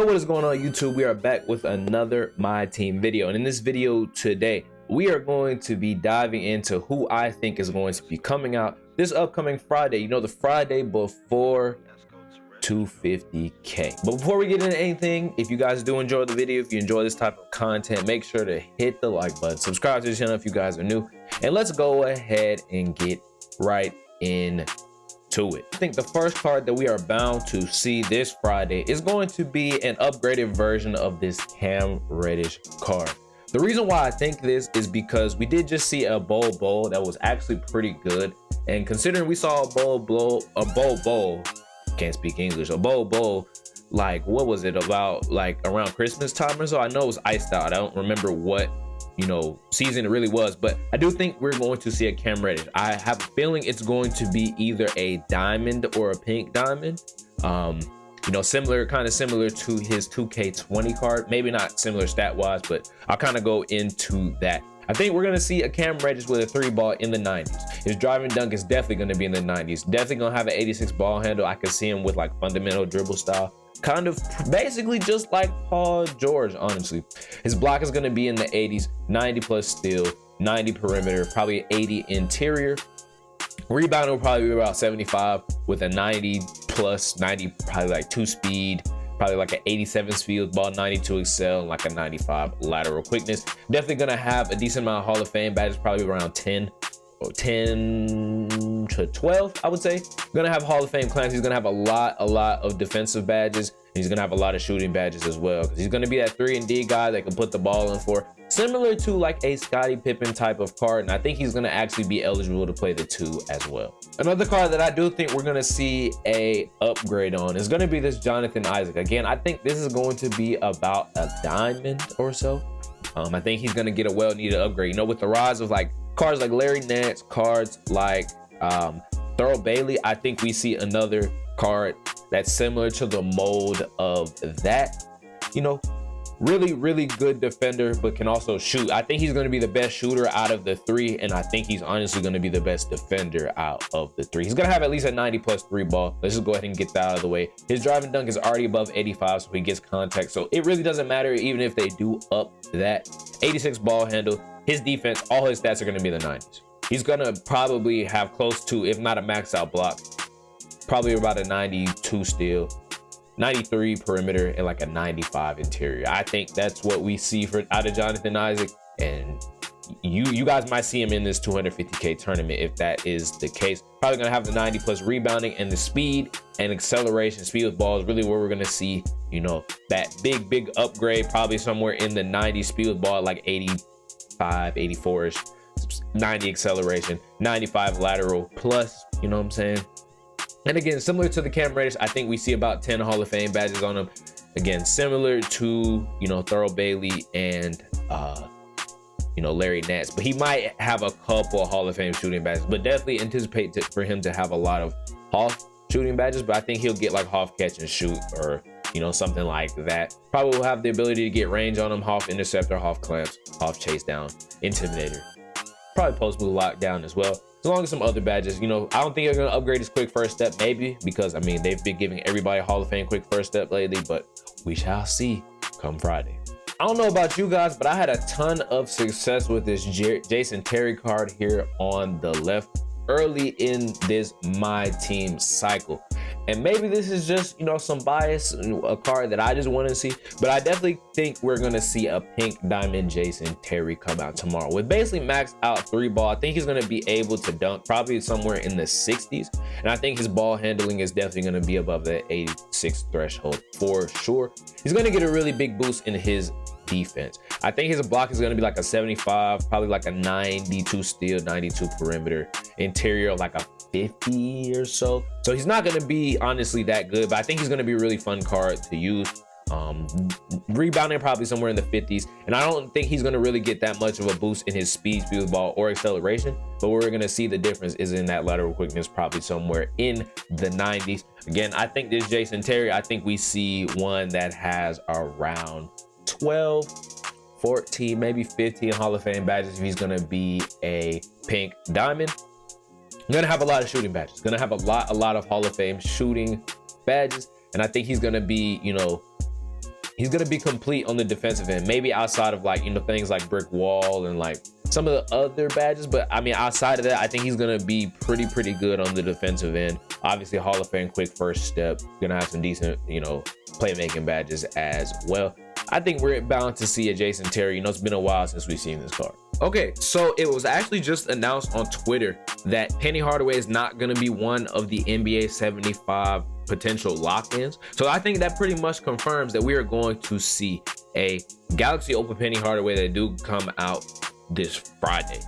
Yo, what is going on YouTube? We are back with another My Team video, and in this video today we are going to be diving into who I think is going to be coming out this upcoming Friday, you know, the Friday before 250k. But before we get into anything, if you guys do enjoy the video, if you enjoy this type of content, make sure to hit the like button, subscribe to the channel if you guys are new, and let's go ahead and get right into it. I think the first card that we are bound to see this Friday is going to be an upgraded version of this Cam Reddish card. The reason why I think this is because we did just see a bowl that was actually pretty good, and considering we saw a bowl, can't speak English, a bowl like, what was it, about like around Christmas time or so? I know it was iced out. I don't remember what, you know, season it really was, but I do think we're going to see a Cam Reddish. I have a feeling it's going to be either a diamond or a pink diamond. You know, kind of similar to his 2K20 card, maybe not similar stat wise, but I'll kind of go into that. I think we're going to see a Cam Reddish with a 3-ball in the 90s. His driving dunk is definitely going to be in the 90s. Definitely going to have an 86 ball handle. I could see him with like fundamental dribble style, kind of basically just like Paul George, honestly. His block is going to be in the 80s, 90 plus steal, 90 perimeter, probably 80 interior. Rebounding will probably be about 75 with a 90 plus, 90 probably like 2 speed, probably like an 87 speed ball, 92 excel, and like a 95 lateral quickness. Definitely gonna have a decent amount of Hall of Fame badges, probably around 10 to 12, I would say. Gonna have Hall of Fame clamps. He's gonna have a lot of defensive badges. He's gonna have a lot of shooting badges as well, because he's gonna be that 3-and-D guy that can put the ball in for, similar to like a Scottie Pippen type of card, and I think he's gonna actually be eligible to play the 2 as well. Another card that I do think we're gonna see a upgrade on is gonna be this Jonathan Isaac. Again, I think this is going to be about a diamond or so. I think he's gonna get a well-needed upgrade. You know, with the rise of like cards like Larry Nance, cards like Thurl Bailey, I think we see another card that's similar to the mold of that. You know, really good defender, but can also shoot. I think he's going to be the best shooter out of the 3, and I think he's honestly going to be the best defender out of the 3. He's going to have at least a 90 plus 3 ball. Let's just go ahead and get that out of the way. His driving dunk is already above 85, so he gets contact, so it really doesn't matter even if they do up that. 86 ball handle. His defense, all his stats are going to be in the 90s. He's going to probably have close to, if not a max out block, probably about a 92 steal, 93 perimeter, and like a 95 interior. I think that's what we see out of Jonathan Isaac, and you guys might see him in this 250k tournament if that is the case. Probably gonna have the 90 plus rebounding, and the speed and acceleration, speed with ball is really where we're gonna see, you know, that big upgrade, probably somewhere in the 90 speed with ball, like 85, 84ish, 90 acceleration, 95 lateral plus, you know what I'm saying? And again, similar to the Cam Reddish, I think we see about 10 Hall of Fame badges on him. Again, similar to, you know, Thurl Bailey and, you know, Larry Nance. But he might have a couple of Hall of Fame shooting badges, but definitely anticipate for him to have a lot of Hoff shooting badges. But I think he'll get like Hoff catch and shoot, or, you know, something like that. Probably will have the ability to get range on him, Hoff interceptor, Hoff clamps, Hoff chase down, intimidator. Probably post move lockdown as well. As long as some other badges, you know, I don't think they're going to upgrade his quick first step, maybe, because I mean, they've been giving everybody a Hall of Fame quick first step lately, but we shall see come Friday. I don't know about you guys, but I had a ton of success with this Jason Terry card here on the left early in this My Team cycle. And maybe this is just, you know, some bias, a card that I just want to see, but I definitely think we're going to see a pink diamond Jason Terry come out tomorrow with basically maxed out 3-ball. I think he's going to be able to dunk probably somewhere in the 60s, and I think his ball handling is definitely going to be above the 86 threshold for sure. He's going to get a really big boost in his defense. I think his block is going to be like a 75, probably like a 92 steal, 92 perimeter, interior like a 50 or so. So he's not going to be honestly that good, but I think he's going to be a really fun card to use. Rebounding probably somewhere in the 50s, and I don't think he's going to really get that much of a boost in his speed with ball or acceleration, but where we're going to see the difference is in that lateral quickness, probably somewhere in the 90s. Again, I think this Jason Terry, I think we see one that has around 12, 14, maybe 15 Hall of Fame badges if he's going to be a pink diamond. Gonna have a lot of shooting badges, gonna have a lot of Hall of Fame shooting badges, and I think he's gonna be, you know, he's going to be complete on the defensive end, maybe outside of like, you know, things like brick wall and like some of the other badges. But I mean, outside of that, I think he's going to be pretty good on the defensive end. Obviously, Hall of Fame quick first step, gonna have some decent, you know, playmaking badges as well. I think we're bound to see a Jason Terry. You know, it's been a while since we've seen this card. Okay, so it was actually just announced on Twitter that Penny Hardaway is not going to be one of the NBA 75 potential lock-ins. So I think that pretty much confirms that we are going to see a Galaxy Opal Penny Hardaway that do come out this Friday.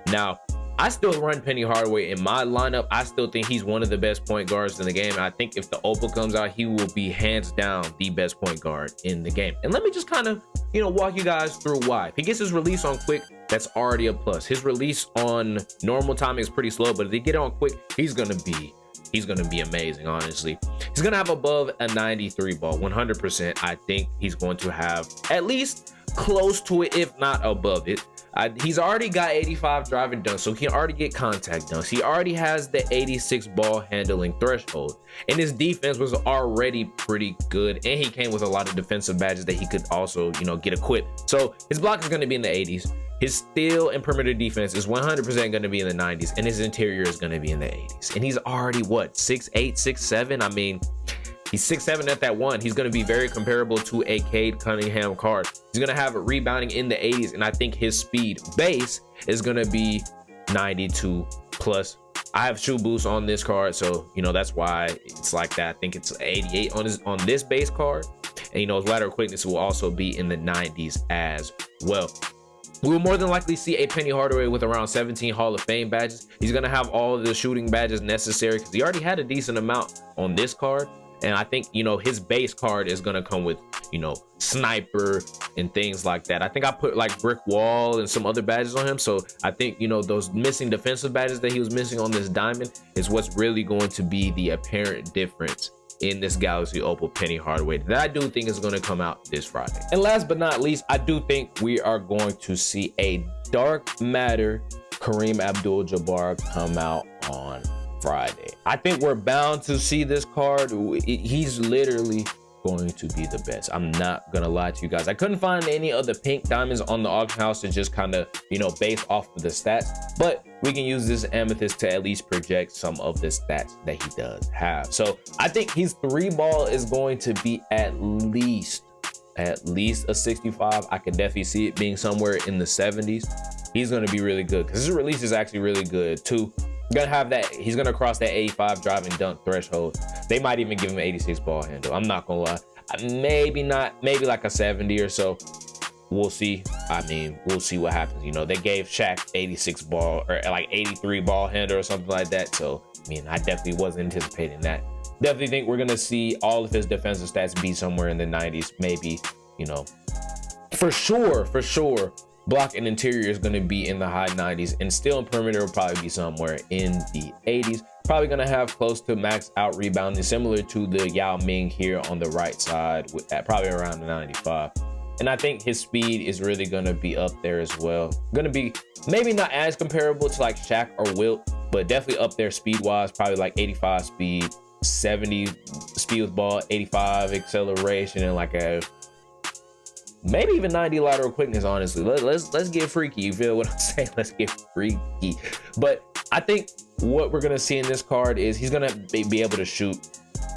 Now, I still run Penny Hardaway in my lineup. I still think he's one of the best point guards in the game. And I think if the Opal comes out, he will be hands down the best point guard in the game. And let me just kind of, you know, walk you guys through why. If he gets his release on quick, that's already a plus. His release on normal timing is pretty slow, but if he get it on quick, he's gonna be amazing. Honestly, he's gonna have above a 93 ball 100%. I think he's going to have at least close to it, if not above it. He's already got 85 driving dunks, so he can already get contact dunks. He already has the 86 ball handling threshold, and his defense was already pretty good, and he came with a lot of defensive badges that he could also, you know, get equipped. So his block is going to be in the 80s. His steal and perimeter defense is 100% going to be in the 90s, and his interior is going to be in the 80s. And he's already what, 6'8", 6'7"? I mean, he's 6'7" at that one. He's going to be very comparable to a Cade Cunningham card. He's going to have rebounding in the 80s, and I think his speed base is going to be 92 plus. I have shoe boost on this card, so you know that's why it's like that. I think it's 88 on this base card, and you know his lateral quickness will also be in the 90s as well. We will more than likely see a Penny Hardaway with around 17 Hall of Fame badges. He's going to have all of the shooting badges necessary because he already had a decent amount on this card. And I think, you know, his base card is going to come with, you know, sniper and things like that. I think I put like brick wall and some other badges on him. So I think, you know, those missing defensive badges that he was missing on this diamond is what's really going to be the apparent difference in this Galaxy Opal Penny Hardaway that I do think is going to come out this Friday. And last but not least, I do think we are going to see a Dark Matter Kareem Abdul-Jabbar come out on Friday. I think we're bound to see this card. He's literally going to be the best. I'm not gonna lie to you guys. I couldn't find any other pink diamonds on the auction house to just kind of, you know, base off of the stats, but we can use this amethyst to at least project some of the stats that he does have. So I think his 3-ball is going to be at least a 65. I could definitely see it being somewhere in the 70s. He's going to be really good because his release is actually really good too. Gonna have that, he's gonna cross that 85 driving dunk threshold. They might even give him an 86 ball handle. I'm not gonna lie. Maybe not, maybe like a 70 or so. We'll see. I mean, we'll see what happens. You know, they gave Shaq 86 ball or like 83 ball handle or something like that. So I mean, I definitely wasn't anticipating that. Definitely think we're gonna see all of his defensive stats be somewhere in the 90s, maybe, you know, for sure. Block and interior is going to be in the high 90s, and steal and perimeter will probably be somewhere in the 80s. Probably going to have close to max out rebounding, similar to the Yao Ming here on the right side, with at probably around the 95. And I think his speed is really going to be up there as well. Going to be maybe not as comparable to like Shaq or Wilt, but definitely up there speed wise. Probably like 85 speed, 70 speed with ball, 85 acceleration, and like a maybe even 90 lateral quickness. Honestly, let's get freaky. You feel what I'm saying? Let's get freaky. But I think what we're gonna see in this card is he's gonna be able to shoot.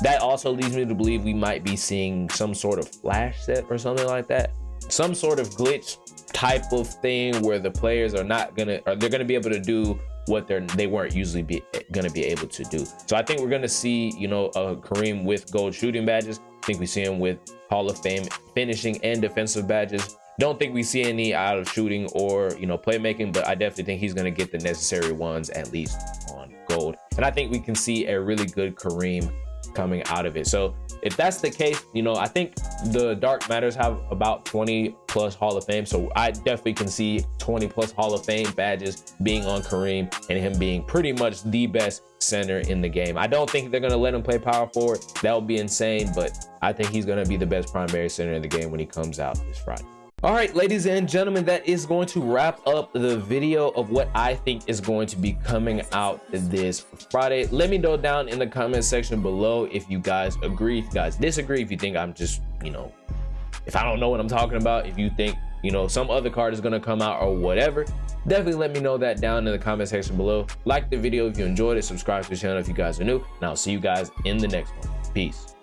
That also leads me to believe we might be seeing some sort of flash set or something like that, some sort of glitch type of thing where the players are not gonna, or they're gonna be able to do what they weren't usually gonna be able to do. So I think we're gonna see, you know, Kareem with gold shooting badges. I think we see him with Hall of Fame finishing and defensive badges. Don't think we see any out of shooting or, you know, playmaking, but I definitely think he's going to get the necessary ones, at least on gold. And I think we can see a really good Kareem coming out of it. So if that's the case, you know, I think the Dark Matters have about 20 plus Hall of Fame. So I definitely can see 20 plus Hall of Fame badges being on Kareem and him being pretty much the best center in the game. I don't think they're going to let him play power forward. That would be insane, but I think he's going to be the best primary center in the game when he comes out this Friday. All right, ladies and gentlemen, that is going to wrap up the video of what I think is going to be coming out this Friday. Let me know down in the comment section below if you guys agree, if you guys disagree, if you think I'm just, you know, If I don't know what I'm talking about, if you think, you know, some other card is gonna come out or whatever, definitely let me know that down in the comment section below. Like the video if you enjoyed it, subscribe to the channel if you guys are new, and I'll see you guys in the next one. Peace.